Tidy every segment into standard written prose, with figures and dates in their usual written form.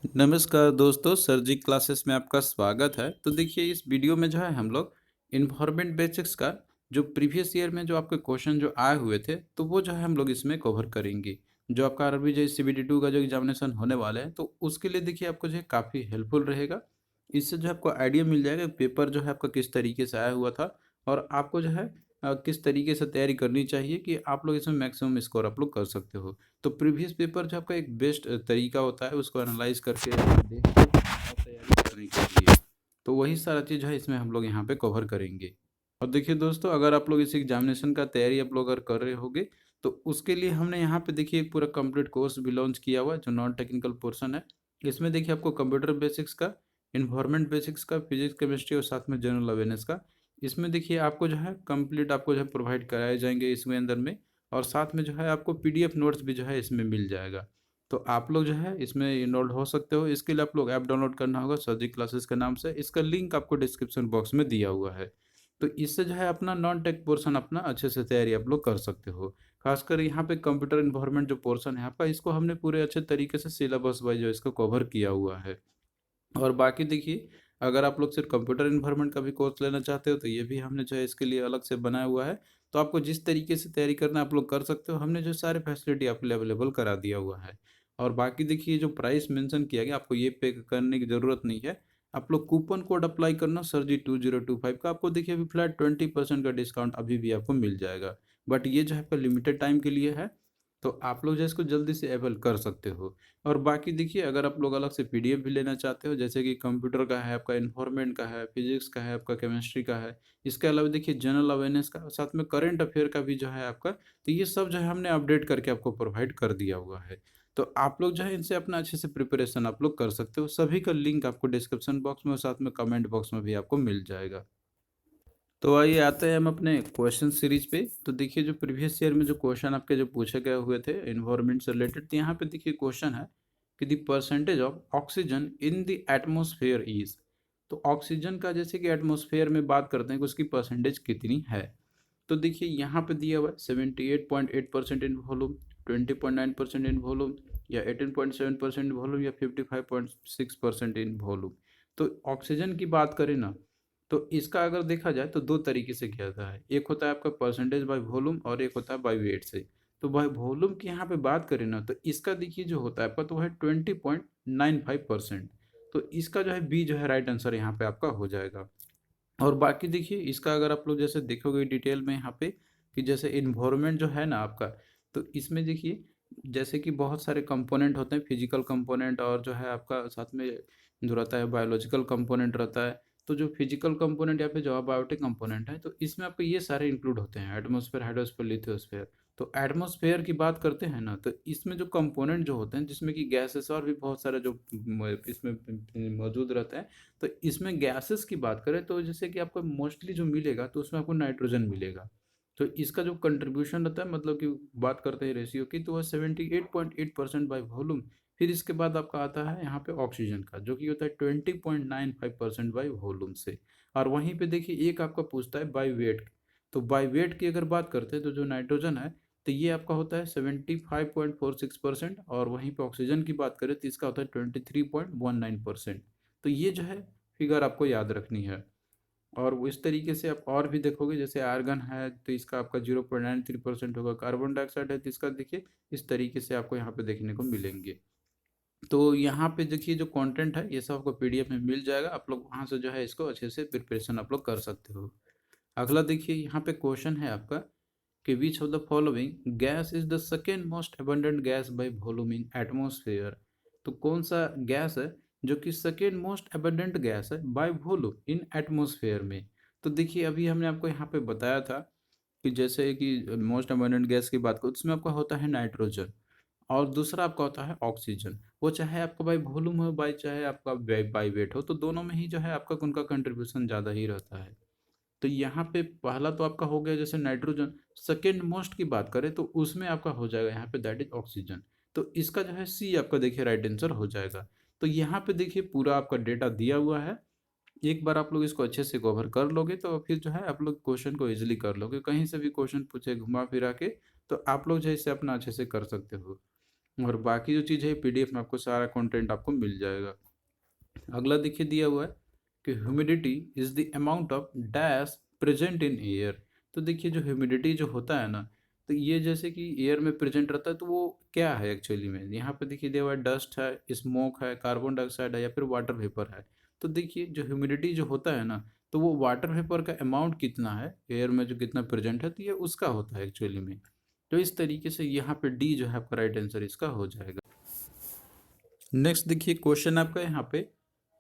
नमस्कार दोस्तों, सर जी क्लासेस में आपका स्वागत है। तो देखिए इस वीडियो में जो है हम लोग इन्वायरमेंट बेसिक्स का जो प्रीवियस ईयर में जो आपके क्वेश्चन जो आए हुए थे तो वो जो है हम लोग इसमें कवर करेंगे। जो आपका आरबी जे CBT-2 का जो एग्जामिनेशन होने वाला है तो उसके लिए देखिए आपको जो है काफ़ी हेल्पफुल रहेगा। इससे जो है आपको आइडिया मिल जाएगा पेपर जो है आपका किस तरीके से आया हुआ था और आपको जो है किस तरीके से तैयारी करनी चाहिए कि आप लोग इसमें मैक्सिमम स्कोर आप लोग कर सकते हो। तो प्रीवियस पेपर जो आपका एक बेस्ट तरीका होता है उसको एनालाइज करके देख के और तैयारी करनी चाहिए। तो वही सारा चीज़ है इसमें हम लोग यहाँ पे कवर करेंगे। और देखिए दोस्तों, अगर आप लोग इस एग्जामिनेशन का तैयारी आप लोग अगर कर रहे होगे तो उसके लिए हमने यहाँ पे देखिए एक पूरा कंप्लीट कोर्स भी लॉन्च किया हुआ है जो नॉन टेक्निकल पोर्शन है। इसमें देखिए आपको कंप्यूटर बेसिक्स का, इन्वायरमेंट बेसिक्स का, फिजिक्स केमिस्ट्री और साथ में जनरल अवेयरनेस का, इसमें देखिए आपको जो है कंप्लीट आपको जो है प्रोवाइड कराए जाएंगे इसमें अंदर में। और साथ में जो है आपको PDF नोट्स भी जो है इसमें मिल जाएगा। तो आप लोग जो है इसमें इनरोल्ड हो सकते हो। इसके लिए आप लोग ऐप डाउनलोड करना होगा सर्जी क्लासेस के नाम से। इसका लिंक आपको डिस्क्रिप्शन बॉक्स में दिया हुआ है। तो इससे जो है अपना नॉन टेक पोर्शन अपना अच्छे से तैयारी आप लोग कर सकते हो। खासकर यहाँ पे कंप्यूटर इन्वायरमेंट जो पोर्शन है आपका, इसको हमने पूरे अच्छे तरीके से सिलेबस वाइज जो इसको कवर किया हुआ है। और बाकी देखिए, अगर आप लोग सिर्फ कंप्यूटर इन्वायरमेंट का भी कोर्स लेना चाहते हो तो ये भी हमने जो है इसके लिए अलग से बनाया हुआ है। तो आपको जिस तरीके से तैयारी करना है आप लोग कर सकते हो। हमने जो सारे फैसिलिटी आपके लिए अवेलेबल करा दिया हुआ है। और बाकी देखिए जो प्राइस मेंशन किया गया, आपको ये पे करने की ज़रूरत नहीं है। आप लोग कूपन कोड अप्लाई करना सर जी 2025 का, आपको देखिए अभी फ्लैट 20% का डिस्काउंट अभी भी आपको मिल जाएगा। बट ये जो है आपका लिमिटेड टाइम के लिए है। तो आप लोग जो है इसको जल्दी से अवेल कर सकते हो। और बाकी देखिए, अगर आप लोग अलग से PDF भी लेना चाहते हो, जैसे कि कंप्यूटर का है, आपका इन्वायरमेंट का है, फिजिक्स का है, आपका केमिस्ट्री का है, इसके अलावा देखिए जनरल अवेयरनेस का, साथ में करंट अफेयर का भी जो है आपका, तो ये सब जो है हमने अपडेट करके आपको प्रोवाइड कर दिया हुआ है। तो आप लोग जो है इनसे अपना अच्छे से प्रिपरेशन आप लोग कर सकते हो। सभी का लिंक आपको डिस्क्रिप्शन बॉक्स में और साथ में कमेंट बॉक्स में भी आपको मिल जाएगा। तो आइए आते हैं हम अपने क्वेश्चन सीरीज पे। तो देखिए जो प्रीवियस ईयर में जो क्वेश्चन आपके जो पूछे गए हुए थे इन्वायरमेंट से रिलेटेड, तो यहाँ पे देखिए क्वेश्चन है कि the percentage of oxygen in the atmosphere is. तो ऑक्सीजन का जैसे कि एटमॉस्फेयर में बात करते हैं कि उसकी परसेंटेज कितनी है। तो देखिए यहाँ पे दिया हुआ है 78.8% इन वॉल्यूम, 20.9% इन वॉल्यूम, या 18.7% वॉल्यूम, या 55.6% इन वॉल्यूम। तो ऑक्सीजन की बात करें ना, तो इसका अगर देखा जाए तो दो तरीके से किया जाता है। एक होता है आपका परसेंटेज बाय वॉल्यूम और एक होता है बाय वेट से। तो बाय वॉल्यूम की यहाँ पे बात करें ना, तो इसका देखिए जो होता है आपका तो है 20.95%। तो इसका जो है बी जो है राइट आंसर यहाँ पे आपका हो जाएगा। और बाकी देखिए इसका अगर आप लोग जैसे देखोगे डिटेल में यहाँ पे कि जैसे इन्वायरमेंट जो है ना आपका, तो इसमें देखिए जैसे कि बहुत सारे कंपोनेंट होते हैं, फिजिकल कंपोनेंट और जो है आपका साथ में जो रहता है बायोलॉजिकल कंपोनेंट रहता है। तो जो फिजिकल कंपोनेंट या फिर जो बायोटिक कंपोनेंट है तो इसमें आपको ये सारे इंक्लूड होते हैं, एटमॉस्फेयर, हाइड्रोस्फेयर, लिथोस्फेयर। तो एटमॉस्फेयर की बात करते हैं ना, तो इसमें जो कंपोनेंट जो होते हैं जिसमें कि गैसेस और भी बहुत सारे जो इसमें मौजूद रहते हैं। तो इसमें गैसेस की बात करें तो जैसे कि आपको मोस्टली जो मिलेगा तो उसमें आपको नाइट्रोजन मिलेगा। तो इसका जो कंट्रीब्यूशन रहता है, मतलब कि बात करते हैं रेशियो की, तो वह 78.8% बाई वॉल्यूम। फिर इसके बाद आपका आता है यहाँ पे ऑक्सीजन का, जो कि होता है 20.95% बाई वॉल्यूम से। और वहीं पे देखिए एक आपका पूछता है बाई वेट। तो बाई वेट की अगर बात करते हैं तो जो नाइट्रोजन है तो ये आपका होता है 75.46%, और वहीं पे ऑक्सीजन की बात करें तो इसका होता है 23.19%। तो ये जो है फिगर आपको याद रखनी है। और वो इस तरीके से आप और भी देखोगे, जैसे आर्गन है तो इसका आपका 0.93% होगा, कार्बन डाइऑक्साइड है तो इसका देखिए इस तरीके से आपको यहाँ पे देखने को मिलेंगे। तो यहाँ पे देखिए जो कंटेंट है ये सब आपको PDF में मिल जाएगा। आप लोग वहाँ से जो है इसको अच्छे से प्रिपरेशन आप लोग कर सकते हो। अगला देखिए यहाँ पे क्वेश्चन है आपका कि which of the following gas is the second most abundant gas by volume in atmosphere. तो कौन सा गैस है जो कि सेकेंड मोस्ट अबंडेंट गैस है बाय वॉल्यूम इन एटमॉस्फेयर में। तो देखिए अभी हमने आपको यहाँ पे बताया था कि जैसे कि मोस्ट अबंडेंट गैस की बात करो तो उसमें आपका होता है नाइट्रोजन, और दूसरा आपका होता है ऑक्सीजन। वो चाहे आपका बाई वॉल्यूम हो बाई चाहे आपका बाई वेट हो, तो दोनों में ही जो है आपका उनका कंट्रीब्यूशन ज़्यादा ही रहता है। तो यहाँ पे पहला तो आपका हो गया जैसे नाइट्रोजन। सेकेंड मोस्ट की बात करें तो उसमें आपका हो जाएगा यहाँ पे दैट इज ऑक्सीजन। तो इसका जो है सी आपका देखिए राइट आंसर हो जाएगा। तो यहाँ पे देखिए पूरा आपका डेटा दिया हुआ है। एक बार आप लोग इसको अच्छे से कवर कर लोगे तो फिर जो है आप लोग क्वेश्चन को इजीली कर लोगे। कहीं से भी क्वेश्चन पूछे घुमा फिरा के तो आप लोग जो है इसे अपना अच्छे से कर सकते हो। और बाकी जो चीज़ है पीडीएफ में आपको सारा कंटेंट आपको मिल जाएगा। अगला देखिए दिया हुआ है कि humidity is the amount of dash present in air. तो देखिए जो ह्यूमिडिटी जो होता है ना, तो ये जैसे कि एयर में प्रेजेंट रहता है, तो वो क्या है एक्चुअली में। यहाँ पे देखिए दिया हुआ है डस्ट है, स्मोक है, कार्बन डाइऑक्साइड है, या फिर वाटर वेपर है। तो देखिए जो ह्यूमिडिटी जो होता है ना, तो वो वाटर वेपर का अमाउंट कितना है एयर में, जो कितना प्रेजेंट है, तो ये उसका होता है एक्चुअली में। तो इस तरीके से यहाँ पे डी जो है आपका राइट आंसर इसका हो जाएगा। नेक्स्ट देखिए क्वेश्चन आपका यहाँ पे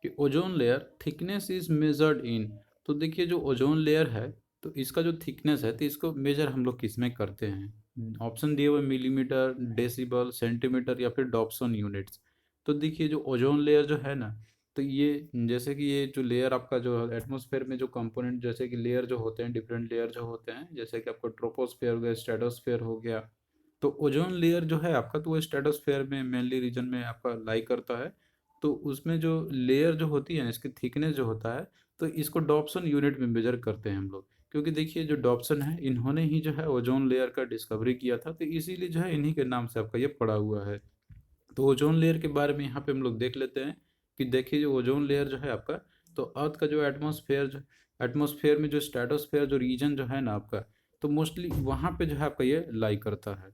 कि ozone layer thickness is measured in. तो देखिए जो ओजोन लेयर है, तो इसका जो थिकनेस है, तो इसको मेजर हम लोग किस में करते हैं। ऑप्शन दिए हुए मिलीमीटर, डेसिबल, सेंटीमीटर, या फिर डॉप्सन यूनिट्स। तो देखिए जो ओजोन लेयर जो है ना, तो ये जैसे कि ये जो लेयर आपका जो एटमॉस्फेयर में जो कंपोनेंट, जैसे कि लेयर जो होते हैं, डिफरेंट लेयर जो होते हैं, जैसे कि आपका ट्रोपोस्फेयर हो गया, स्ट्रेटोस्फेयर हो गया। तो ओजोन लेयर जो है आपका, तो वो स्ट्रेटोस्फेयर में मेनली रीजन में आपका लाई करता है। तो उसमें जो लेयर जो होती है ना, इसकी थिकनेस जो होता है, तो इसको डॉप्सन यूनिट में मेजर करते हैं हम लोग। क्योंकि देखिए जो डॉप्सन है, इन्होंने ही जो है ओजोन लेयर का डिस्कवरी किया था, तो इसीलिए जो है इन्हीं के नाम से आपका ये पड़ा हुआ है। तो ओजोन लेयर के बारे में यहाँ पे हम लोग देख लेते हैं कि देखिए जो ओजोन लेयर जो है आपका, तो अर्थ का जो एटमॉस्फेयर में जो स्ट्रेटोस्फेयर जो रीजन जो है ना आपका, तो मोस्टली वहाँ पे जो है आपका ये लाई करता है।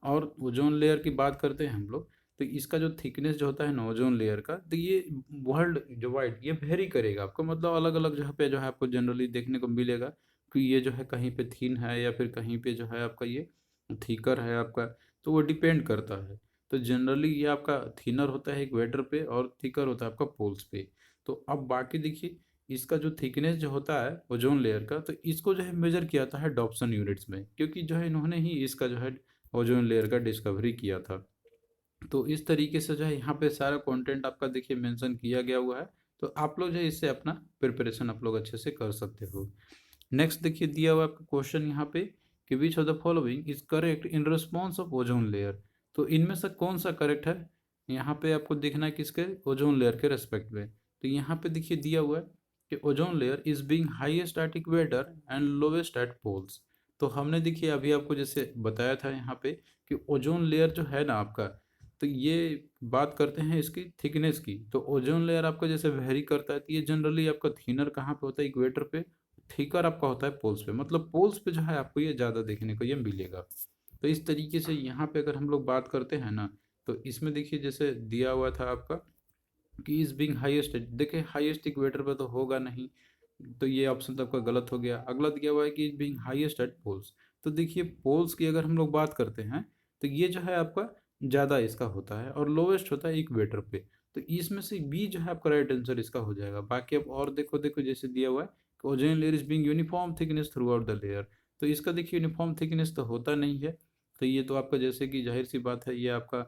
और ओजोन लेयर की बात करते हैं हम लोग, तो इसका जो थिकनेस जो होता है ना ओजोन लेयर का, तो ये वर्ल्ड जो वाइड ये वेरी करेगा आपको, मतलब अलग अलग जगह पे जो है आपको जनरली देखने को मिलेगा कि ये जो है कहीं पे थीन है, या फिर कहीं पे जो है आपका ये थीकर है आपका। तो वो डिपेंड करता है। तो जनरली ये आपका थीनर होता है इक्वेटर पे, और थिकर होता है आपका पोल्स पे। तो अब बाकी देखिए इसका जो थिकनेस जो होता है ओजोन लेयर का, तो इसको जो है मेजर किया जाता है डॉप्सन यूनिट्स में, क्योंकि जो है इन्होंने ही इसका जो है ओजोन लेयर का डिस्कवरी किया था। तो इस तरीके से जो है यहाँ पे सारा कंटेंट आपका देखिए मेंशन किया गया हुआ है। तो आप लोग जो है इससे अपना प्रिपरेशन आप लोग अच्छे से कर सकते हो। नेक्स्ट देखिए दिया हुआ आपका क्वेश्चन यहाँ पे कि which of the following is correct in response of ozone layer. तो इनमें से कौन सा करेक्ट है, यहाँ पे आपको देखना है किसके, ओजोन लेयर के रेस्पेक्ट में। तो यहाँ पे देखिए दिया हुआ है कि ozone layer is being highest at equator and lowest at poles. तो हमने देखिए अभी आपको जैसे बताया था यहाँ पे कि ओजोन लेयर जो है ना आपका, तो ये बात करते हैं इसकी थिकनेस की। तो ओजोन लेयर आपका जैसे वेरी करता है, तो ये जनरली आपका थीनर कहाँ पे होता है, इक्वेटर पे। थिकर आपका होता है पोल्स पे, मतलब पोल्स पे जो है आपको ये ज़्यादा देखने को ये मिलेगा। तो इस तरीके से यहाँ पे अगर हम लोग बात करते हैं ना, तो इसमें देखिए जैसे दिया हुआ था आपका कि इज बिंग हाईएस्ट, देखिए हाईएस्ट इक्वेटर पे तो होगा नहीं, तो ये ऑप्शन तो आपका गलत हो गया। अगला दिया हुआ है कि is being highest at poles. तो देखिए पोल्स की अगर हम लोग बात करते हैं, तो ये जो है आपका ज़्यादा इसका होता है, और लोवेस्ट होता है इक्वेटर पे। तो इसमें से बी जो है आपका राइट आंसर इसका हो जाएगा। बाकी अब और देखो देखो जैसे दिया हुआ है कि ozone layer is being uniform thickness through out the layer. तो इसका देखिए यूनिफॉर्म थिकनेस तो होता नहीं है। तो ये तो आपका जैसे कि जाहिर सी बात है, ये आपका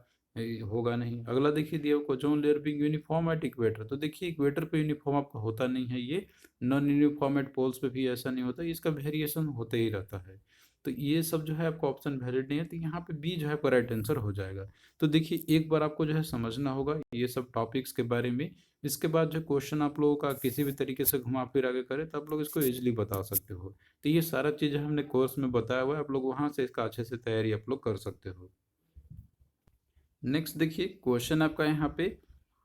होगा नहीं। अगला देखिए दिया हुआ ozone layer being uniform at equator. तो देखिए इक्वेटर पे यूनिफॉर्म आपका होता नहीं है ये। नॉन यूनिफॉर्म एट पोल्स पे भी ऐसा नहीं होता, इसका वेरिएशन होते ही रहता है। तो ये सब जो है आपका ऑप्शन वैलिड नहीं है, तो यहाँ पे बी जो है आपका राइट आंसर हो जाएगा। तो देखिए एक बार आपको जो है समझना होगा ये सब टॉपिक्स के बारे में। इसके बाद जो क्वेश्चन आप लोगों का किसी भी तरीके से घुमा फिर आगे करे, तो आप लोग इसको इजीली बता सकते हो। तो ये सारा चीज़ हमने कोर्स में बताया हुआ है, आप लोग वहाँ से इसका अच्छे से तैयारी आप लोग कर सकते हो। नेक्स्ट देखिए क्वेश्चन आपका यहाँ पे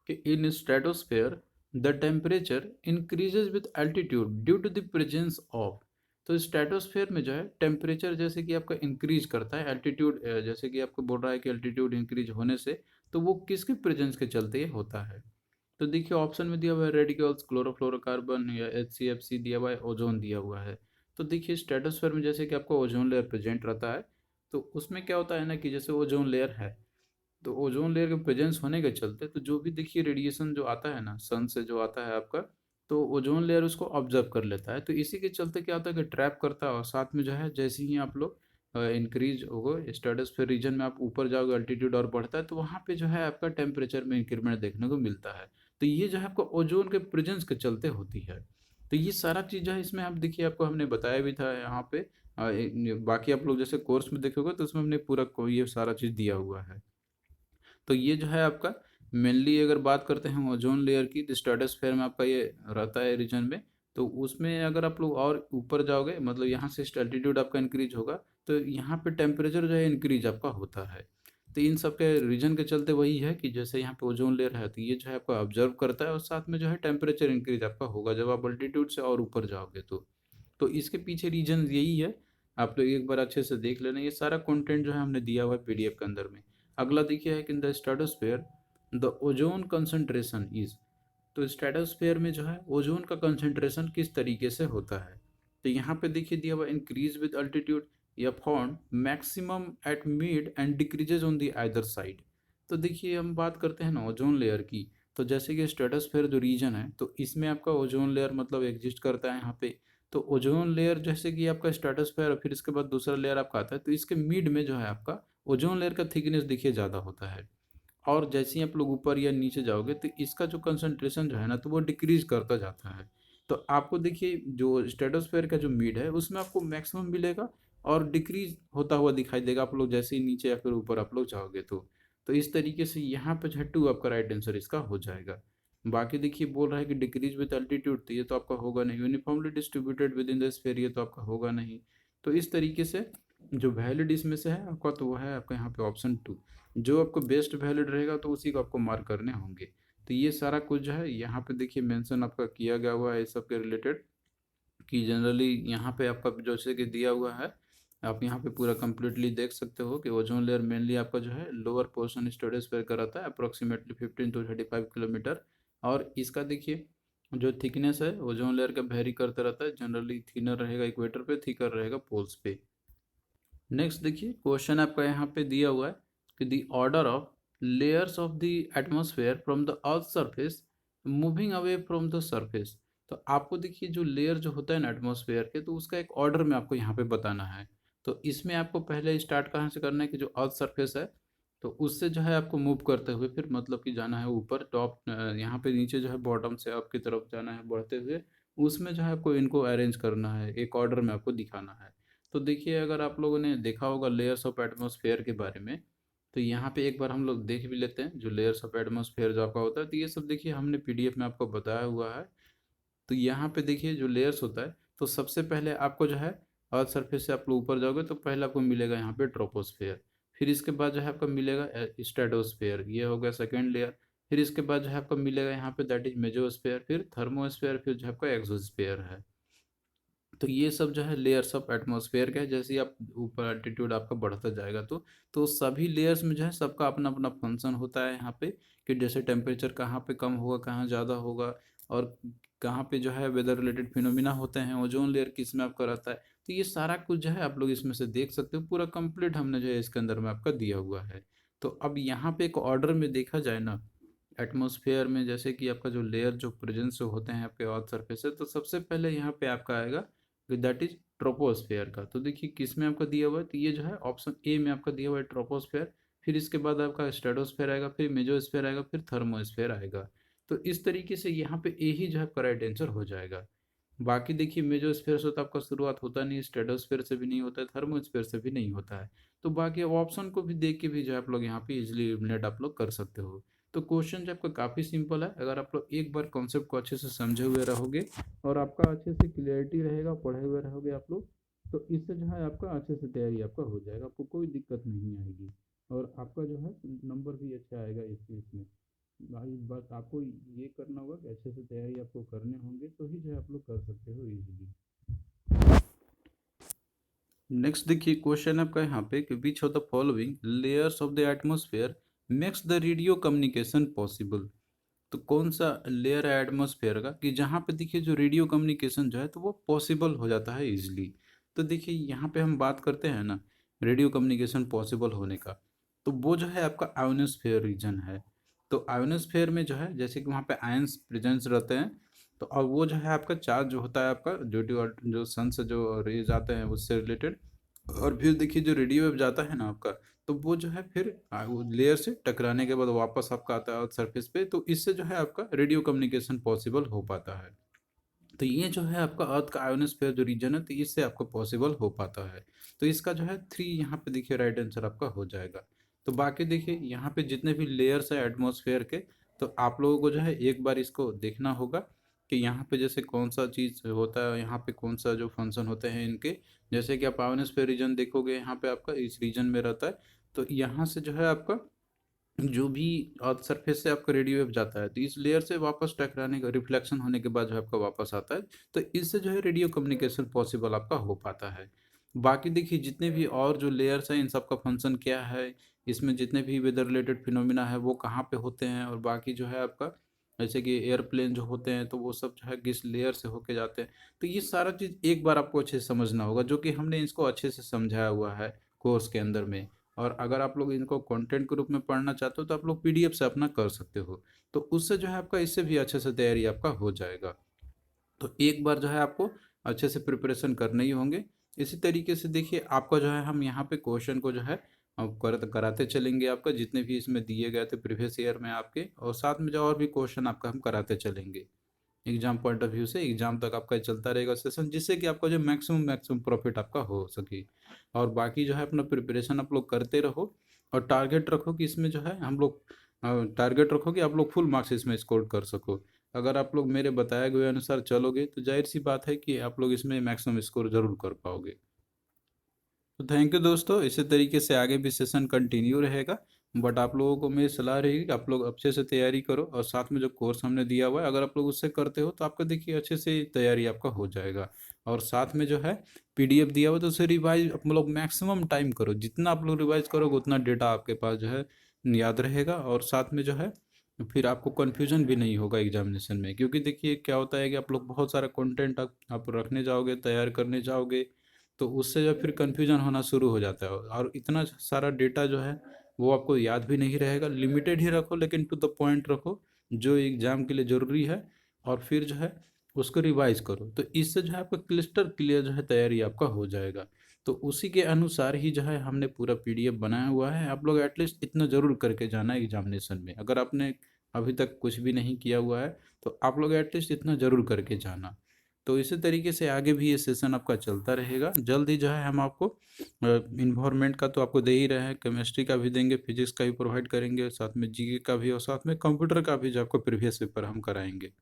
कि in stratosphere the temperature increases with altitude due to the presence of. तो स्ट्रेटोस्फेयर में जो है टेम्परेचर जैसे कि आपका इंक्रीज करता है एल्टीट्यूड, जैसे कि आपको बोल रहा है कि एल्टीट्यूड इंक्रीज होने से, तो वो किसके प्रेजेंस के चलते ये होता है। तो देखिए ऑप्शन में दिया हुआ है रेडिकल्स, क्लोरोफ्लोरोकार्बन, या HCFC दिया हुआ है, ओजोन दिया हुआ है। तो देखिए स्ट्रेटोस्फेयर में जैसे कि आपको ओजोन लेयर प्रेजेंट रहता है, तो उसमें क्या होता है ना कि जैसे ओजोन लेयर है, तो ओजोन लेयर के प्रेजेंस होने के चलते, तो जो भी देखिए रेडिएशन जो आता है ना सन से जो आता है आपका, तो ओजोन लेयर उसको ऑब्जर्व कर लेता है। तो इसी के चलते क्या होता है कि ट्रैप करता है, और साथ में जो है जैसे ही आप लोग इंक्रीज होगा स्ट्रेटोस्फेयर रीजन में, आप ऊपर जाओगे अल्टीट्यूड और बढ़ता है, तो वहाँ पे जो है आपका टेम्परेचर में इंक्रीमेंट देखने को मिलता है। तो ये जो है आपको ओजोन के प्रेजेंस के चलते होती है। तो ये सारा चीज़ जो है इसमें आप देखिए आपको हमने बताया भी था यहाँ पे। बाकी आप लोग जैसे कोर्स में देखोगे तो उसमें हमने पूरा ये सारा चीज़ दिया हुआ है। तो ये जो है आपका मेनली अगर बात करते हैं ओजोन लेयर की, तो स्ट्रेटोस्फेयर में आपका ये रहता है रीजन में। तो उसमें अगर आप लोग और ऊपर जाओगे, मतलब यहाँ से एल्टीट्यूड आपका इंक्रीज होगा, तो यहाँ पे टेम्परेचर जो है इंक्रीज आपका होता है। तो इन सब के रीजन के चलते वही है कि जैसे यहाँ पे ओजोन लेयर है तो ये जो है आपका ऑब्जर्व करता है और साथ में जो है टेम्परेचर इंक्रीज आपका होगा जब आप अल्टीट्यूड से और ऊपर जाओगे तो इसके पीछे रीजन यही है। आप लोग एक बार अच्छे से देख लेना, ये सारा कंटेंट जो है हमने दिया हुआ है पीडीएफ के अंदर में। अगला देखिए है कि in the stratosphere the ozone concentration is. तो स्ट्रेटोस्फेयर में जो है ओजोन का कंसंट्रेशन किस तरीके से होता है, तो यहाँ पे देखिए दिया हुआ इंक्रीज विद अल्टीट्यूड या found maximum at mid and decreases on the either side. तो देखिए हम बात करते हैं ना ओजोन लेयर की, तो जैसे कि स्ट्रेटोस्फेयर जो रीजन है तो इसमें आपका ओजोन लेयर मतलब एग्जिस्ट करता है यहाँ पे। तो ओजोन लेयर जैसे कि आपका स्ट्रेटोस्फेयर फिर इसके बाद दूसरा लेयर आपका आता है, तो इसके मिड में जो है आपका ओजोन लेयर का थिकनेस देखिए ज़्यादा होता है। और जैसे ही आप लोग ऊपर या नीचे जाओगे तो इसका जो कंसंट्रेशन जो है ना तो वो डिक्रीज करता जाता है। तो आपको देखिए जो स्ट्रेटोस्फेयर का जो मिड है उसमें आपको मैक्सिमम मिलेगा और डिक्रीज होता हुआ दिखाई देगा आप लोग जैसे ही नीचे या फिर ऊपर आप लोग जाओगे तो इस तरीके से यहाँ पे जो है टू आपका राइट आंसर इसका हो जाएगा। बाकी देखिए बोल रहा है कि डिक्रीज विद अल्टीट्यूड, तो ये तो आपका होगा नहीं। Uniformly distributed with in the sphere, ये तो आपका होगा नहीं। तो इस तरीके से जो वैलिड इसमें से है आपका तो वो है आपका यहाँ पे ऑप्शन 2। जो आपको बेस्ट वैलिड रहेगा तो उसी को आपको मार्क करने होंगे। तो ये सारा कुछ जो है यहाँ पे देखिए मेंशन आपका किया गया हुआ है इस सब के रिलेटेड कि जनरली यहाँ पे आपका जैसे कि दिया हुआ है, आप यहाँ पे पूरा कंप्लीटली देख सकते हो कि ओजोन लेयर मेनली आपका जो है लोअर पोर्शन स्ट्रेटोस्फेयर का रहता है अप्रोक्सीमेटली 15 to 35 किलोमीटर। और इसका देखिए जो थिकनेस है ओजोन लेयर का वेरी करता रहता है, जनरली थिनर रहेगा इक्वेटर पे, थिकर रहेगा पोल्स पे। नेक्स्ट देखिए क्वेश्चन आपका यहाँ पे दिया हुआ है कि the order of layers of the atmosphere from the earth surface moving away from the surface. तो आपको देखिए जो लेयर जो होता है ना एटमॉस्फेयर के तो उसका एक ऑर्डर में आपको यहाँ पे बताना है। तो इसमें आपको पहले स्टार्ट कहाँ से करना है कि जो अर्थ सरफेस है तो उससे जो है आपको मूव करते हुए फिर मतलब कि जाना है ऊपर टॉप, यहाँ पे नीचे जो है बॉटम से अप की तरफ जाना है बढ़ते हुए। उसमें जो है आपको इनको अरेंज करना है, एक ऑर्डर में आपको दिखाना है। तो देखिए अगर आप लोगों ने देखा होगा लेयर्स ऑफ एटमॉस्फेयर के बारे में, तो यहाँ पे एक बार हम लोग देख भी लेते हैं जो लेयर्स ऑफ एटमॉस्फेयर जो आपका होता है। तो ये सब देखिए हमने पीडीएफ में आपको बताया हुआ है। तो यहाँ पे देखिए जो लेयर्स होता है तो सबसे पहले आपको जो है अर्थ सरफेस से आप लोग ऊपर जाओगे तो पहले आपको मिलेगा यहाँ पे ट्रोपोस्फेयर। फिर इसके बाद जो है आपका मिलेगा स्ट्रेटोस्फेयर, ये हो गया सेकेंड लेयर। फिर इसके बाद जो है आपका मिलेगा यहाँ पे दैट इज मेजोस्फेयर, फिर थर्मोस्फेयर, फिर जो है आपका एक्सोस्फेयर है। तो ये सब जो है लेयर्स ऑफ एटमॉस्फेयर का है। जैसे ही आप ऊपर एल्टीट्यूड आपका बढ़ता जाएगा तो सभी लेयर्स में जो है सबका अपना अपना फंक्शन होता है यहाँ पे कि जैसे टेम्परेचर कहाँ पे कम होगा कहाँ ज़्यादा होगा और कहाँ पे जो है वेदर रिलेटेड फिनोमिना होते हैं, ओजोन लेयर किस में आपका रहता है। तो ये सारा कुछ जो है आप लोग इसमें से देख सकते हो, पूरा कंप्लीट हमने जो है इसके अंदर में आपका दिया हुआ है। तो अब यहाँ पे एक ऑर्डर में देखा जाए ना एटमॉस्फेयर में जैसे कि आपका जो लेयर जो प्रेजेंस होते हैं आपके अर्थ सरफेस से, तो सबसे पहले यहाँ पे आपका आएगा दैट इज ट्रोपोस्फेयर का। तो देखिए किस में आपका दिया हुआ है, तो ये जो है ऑप्शन ए में आपका दिया हुआ है ट्रोपोस्फेयर। फिर इसके बाद आपका स्ट्रेटोस्फेयर आएगा, फिर मेजोस्फेयर आएगा, फिर थर्मोस्फेयर आएगा। तो इस तरीके से यहाँ पे ए ही जो है करेक्ट आंसर हो जाएगा। बाकी देखिए मेजोस्फेयर से तो आपका शुरुआत होता नहीं, स्ट्रेटोस्फेयर से भी नहीं होता है, थर्मोस्फेयर से भी नहीं होता है। तो बाकी ऑप्शन को भी देख के भी जो है आप लोग यहाँ पे इजिली एलिमिनेट आप लोग कर सकते हो। तो क्वेश्चन जो आपका काफ़ी सिंपल है, अगर आप लोग एक बार कॉन्सेप्ट को अच्छे से समझे हुए रहोगे और आपका अच्छे से क्लियरिटी रहेगा, पढ़े हुए रहोगे आप लोग, तो इससे जो है आपका अच्छे से तैयारी आपका हो जाएगा, आपको कोई दिक्कत नहीं आएगी और आपका जो है नंबर भी अच्छा आएगा इस चीज़ में। भाई बस आपको ये करना होगा कि अच्छे से तैयारी आपको करने होंगे तो ही जो है आप लोग कर सकते हो इजीली। नेक्स्ट देखिए क्वेश्चन आपका यहाँ पे कि which of the following layers of the atmosphere makes the radio communication possible. तो कौन सा लेयर है एटमॉस्फेयर का कि जहाँ पे देखिए जो रेडियो कम्युनिकेशन जो है तो वो पॉसिबल हो जाता है इजीली। तो देखिए यहाँ पे हम बात करते हैं ना रेडियो कम्युनिकेशन पॉसिबल होने का, तो वो जो है आपका आयोनोस्फेयर रीजन है। तो आयोनोस्फेयर में जो है जैसे कि वहाँ पे आयंस प्रेजेंस रहते हैं, तो और वो जो है आपका चार्ज जो होता है आपका जो सन से जो रेज आते हैं उससे रिलेटेड। और फिर देखिए जो रेडियो वेव जाता है ना आपका, तो वो जो है फिर वो लेयर से टकराने के बाद वापस आपका आता है अर्थ सरफेस पे, तो इससे जो है आपका रेडियो कम्युनिकेशन पॉसिबल हो पाता है। तो ये जो है आपका अर्थ का आयोनोस्फेयर जो रीजन है तो इससे आपको पॉसिबल हो पाता है। तो इसका जो है 3 यहाँ पे देखिए राइट आंसर आपका हो जाएगा। तो बाकी देखिए यहाँ पे जितने भी लेयर्स है एटमॉस्फेयर के, तो आप लोगों को जो है एक बार इसको देखना होगा कि यहाँ पे जैसे कौन सा चीज़ होता है, यहाँ पे कौन सा जो फंक्शन होते हैं इनके। जैसे कि आप आयोनोस्फेयर रीजन देखोगे यहाँ पे आपका इस रीजन में रहता है, तो यहाँ से जो है आपका जो भी सरफेस से आपका रेडियो वेव जाता है तो इस लेयर से वापस टकराने का रिफ्लेक्शन होने के बाद जो आपका वापस आता है, तो इससे जो है रेडियो कम्युनिकेशन पॉसिबल आपका हो पाता है। बाकी देखिए जितने भी और जो लेयर्स हैं इन सब का फंक्शन क्या है, इसमें जितने भी वेदर रिलेटेड फिनोमिना है वो कहाँ पे होते हैं, और बाकी जो है आपका जैसे कि एयरप्लेन जो होते हैं तो वो सब जो है किस लेयर से होके जाते हैं, तो ये सारा चीज़ एक बार आपको अच्छे से समझना होगा, जो कि हमने इसको अच्छे से समझाया हुआ है कोर्स के अंदर में। और अगर आप लोग इनको कंटेंट के रूप में पढ़ना चाहते हो तो आप लोग पीडीएफ से अपना कर सकते हो, तो उससे जो है आपका इससे भी अच्छे से तैयारी आपका हो जाएगा। तो एक बार जो है आपको अच्छे से प्रिपरेशन करने ही होंगे। इसी तरीके से देखिए आपका जो है हम यहाँ पे क्वेश्चन को जो है कराते चलेंगे, आपका जितने भी इसमें दिए गए थे प्रीवियस ईयर में आपके, और साथ में जो और भी क्वेश्चन आपका हम कराते चलेंगे। एग्जाम पॉइंट ऑफ व्यू से एग्जाम तक आपका चलता रहेगा सेशन, जिससे कि आपका जो मैक्सिमम मैक्सिमम प्रॉफिट आपका हो सके। और बाकी जो है अपना प्रिपरेशन आप लोग करते रहो, और टारगेट रखो कि इसमें जो है हम लोग टारगेट रखो कि आप लोग फुल मार्क्स इसमें स्कोर कर सको। अगर आप लोग मेरे बताए गए अनुसार चलोगे तो जाहिर सी बात है कि आप लोग इसमें मैक्सिमम स्कोर जरूर कर पाओगे। तो थैंक यू दोस्तों, इसी तरीके से आगे भी सेशन कंटिन्यू रहेगा। बट आप लोगों को मेरी सलाह रहेगी कि आप लोग अच्छे से तैयारी करो, और साथ में जो कोर्स हमने दिया हुआ है अगर आप लोग उससे करते हो तो आपका देखिए अच्छे से तैयारी आपका हो जाएगा। और साथ में जो है पीडीएफ दिया हुआ है, तो उसे रिवाइज आप लोग मैक्सिमम टाइम करो, जितना आप लोग रिवाइज करोगे उतना डेटा आपके पास जो है याद रहेगा। और साथ में जो है फिर आपको कन्फ्यूजन भी नहीं होगा एग्जामिनेशन में, क्योंकि देखिए क्या होता है कि आप लोग बहुत सारा कंटेंट आप रखने जाओगे, तैयार करने जाओगे, तो उससे जो फिर कन्फ्यूजन होना शुरू हो जाता है, और इतना सारा डेटा जो है वो आपको याद भी नहीं रहेगा। लिमिटेड ही रखो लेकिन टू द पॉइंट रखो, जो एग्जाम के लिए ज़रूरी है, और फिर जो है उसको रिवाइज करो, तो इससे जो है आपका क्लिस्टर क्लियर जो है तैयारी आपका हो जाएगा। तो उसी के अनुसार ही जो है हमने पूरा पीडीएफ बनाया हुआ है, आप लोग एटलीस्ट इतना ज़रूर करके जाना एग्जामिनेशन में। अगर आपने अभी तक कुछ भी नहीं किया हुआ है तो आप लोग एटलीस्ट इतना ज़रूर करके जाना। तो इसी तरीके से आगे भी ये सेशन आपका चलता रहेगा। जल्द ही जो है हम आपको इन्वायरमेंट का तो आपको दे ही रहे हैं, केमिस्ट्री का भी देंगे, फिजिक्स का भी प्रोवाइड करेंगे, साथ में जीके का भी, और साथ में कंप्यूटर का भी जो आपको प्रीवियस पेपर हम कराएंगे।